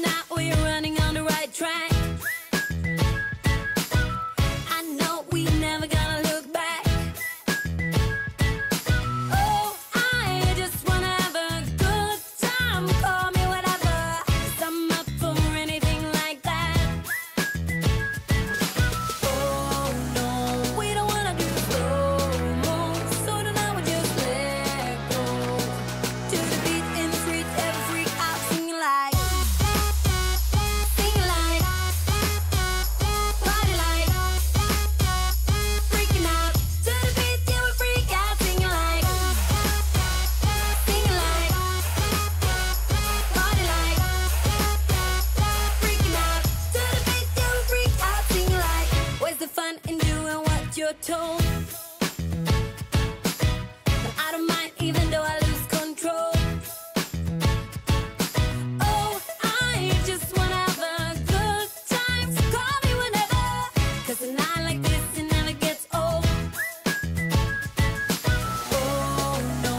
now we're running on the right track. I know we never gonna look back. Oh, I just wanna have a good time. Call me whatever, 'cause I'm up for anything like that. Oh no, we don't wanna do slow-mo, so now we just let go. To the beat in the street, every freak out singing like, party like, freaking out. To the beat, yeah, we freak out singing like, party like, freaking out. To the beat, yeah, we freak out singing like. Where's the fun in doing what you're told? But I don't mind even though I lose control. Oh, I just wanna have a good time, so call me whenever, 'cause a night like this, it never gets old. Oh no,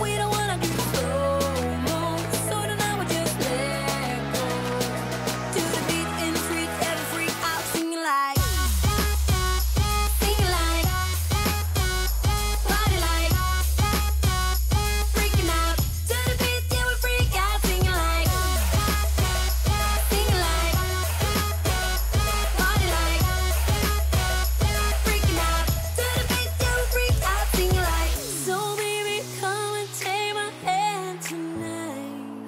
we don't wanna do slow-mo, so now we just let go. To the beat in the street, every freak out singing like, party like, freaking out. To the beat, yeah, we freak out singing like, party like, freaking out. To the beat, yeah, we freak out singing like. So baby, come and take my hand tonight,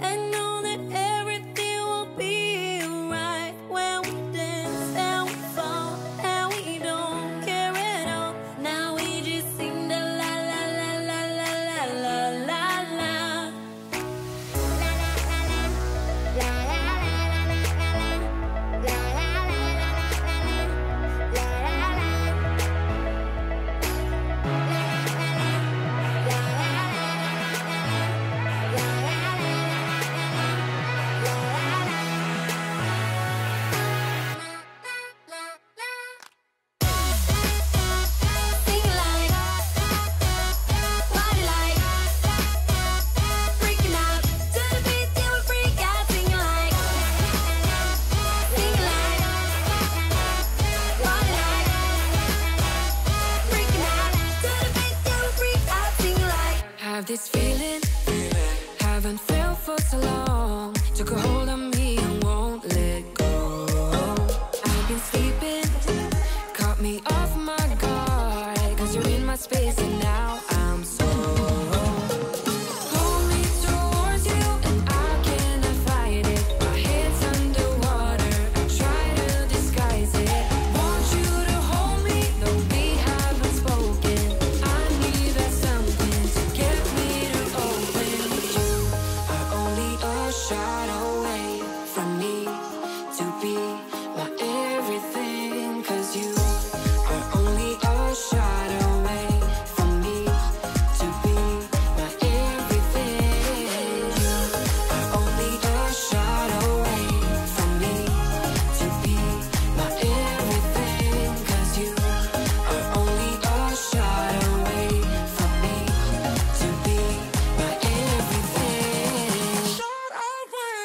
and know that everything will be alright when we dance and we fall and we don't care at all. Now we just sing the la la la la la la la la la. Sing like, party like, freaking out. To the beat, yeah, we freak out singing like, party like, freaking out. To the beat, yeah, we freak out singing like. Have this feeling, haven't felt for so long. Took a hold of me and won't let go. I've been sleeping, caught me off my guard, 'cause you're in my space and now I'm so. Pull me towards you and I cannot fight it. My head's underwater, I try to disguise it. Want you to hold me, though we haven't spoken. I need that something to get me to open. You are only a shot away from me to be my everything, 'cause you are only a shot away from me to be my everything. You are only a shot away from me to be my everything, 'cause you are only a shot away from me to be my everything. Shot away.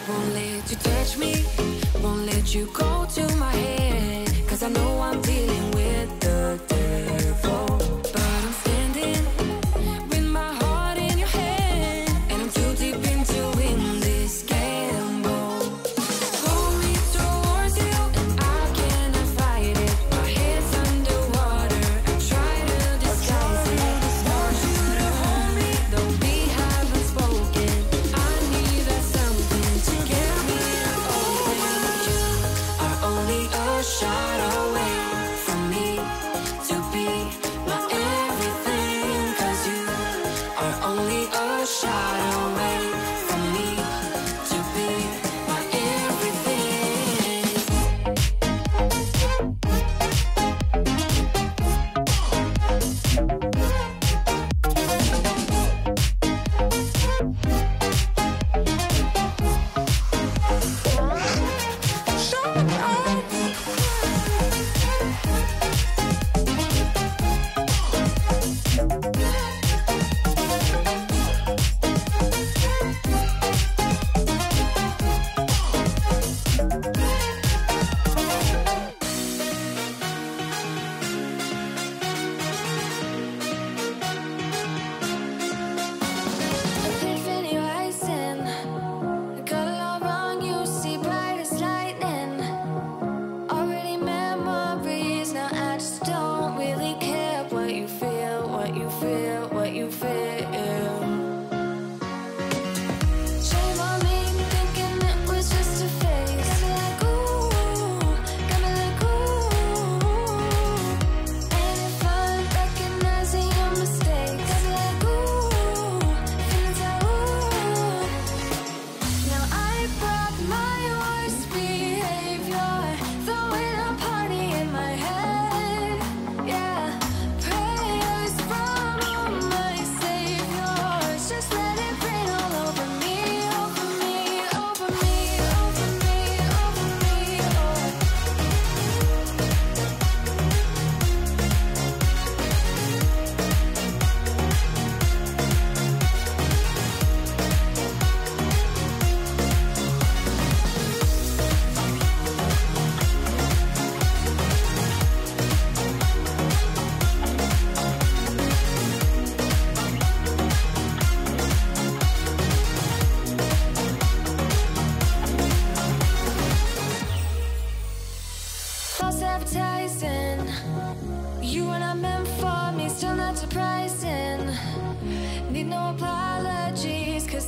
Won't let you touch me, won't let you go to my head, 'cause I know I'm dealing with the devil. But I'm standing with my heart in your hand, and I'm too deep into in this gamble. Pull me towards you and I cannot fight it. My head's underwater, I try to disguise it. Want you to hold me, though we haven't spoken. I need that something to get me to open. You are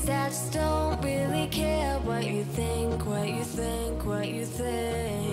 Guess I just don't really care what you think, what you think, what you think.